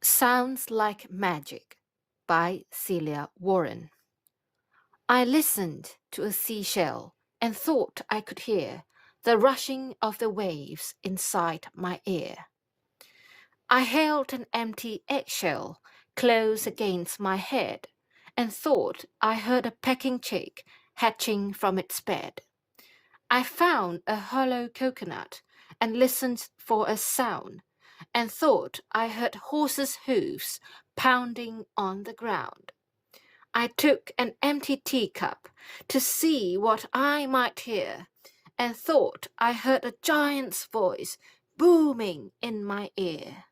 Sounds Like Magic by Celia Warren. I listened to a seashell and thought I could hear the rushing of the waves inside my ear. I held an empty eggshell close against my head and thought I heard a pecking chick hatching from its bed. I found a hollow coconut and listened for a sound and thought I heard horses' hoofs pounding on the ground. I took an empty teacup to see what I might hear and thought I heard a giant's voice booming in my ear.